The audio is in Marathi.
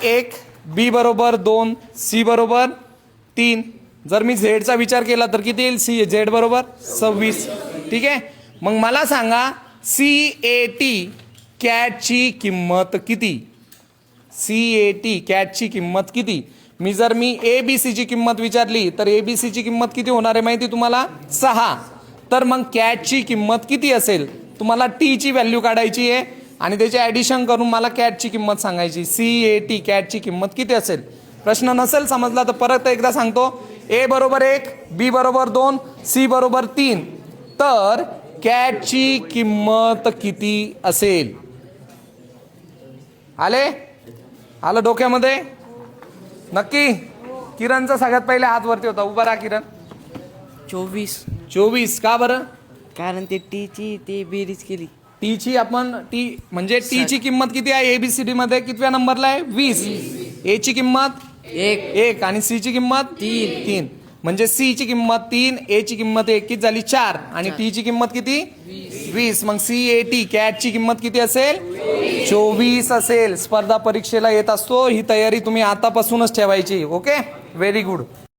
1, बी बरोबर 2, सी बरोबर 3. जर मी झेडचा विचार केला तर किती येईल? सी झेड बरोबर 26. ठीक आहे. मग मला सांगा CAT कॅटची किंमत किती? CAT कॅटची किंमत किती? मी ABC ची किंमत विचारली तर ABC ची किंमत किती होणार आहे माहिती तुम्हाला? 6. तर मग कॅटची किंमत किती असेल? तुम्हाला टी ची व्हॅल्यू काढायची आहे आणि त्याचे ॲडिशन करून मला कॅटची किंमत सांगायची. CAT कॅटची किंमत किती असेल? प्रश्न नसेल समजला तर परत एकदा सांगतो. A बरोबर 1, बी बरोबर 2, सी बरोबर 3. तर कॅटची किंमत किती असेल? आलं डोक्यामध्ये? नक्की? किरणचा सगळ्यात पहिले हात वरती होता. उभा राहा किरण. 24. का बरं? कारण ते टीची ते बेरीज केली. टीची म्हणजे टीची किंमत किती आहे? ABCD मध्ये कितव्या नंबरला आहे? 20. A ची किंमत 1 आणि सी ची किंमत 3. म्हणजे सी ची किंमत 3, A ची किंमत 1 किती झाली? 4 आणि टी ची किंमत किती? 20. मग CAT कॅटची किंमत किती असेल? 24 असेल. स्पर्धा परीक्षेला येत असतो, ही तयारी तुम्ही आतापासूनच ठेवायची. Okay, very good.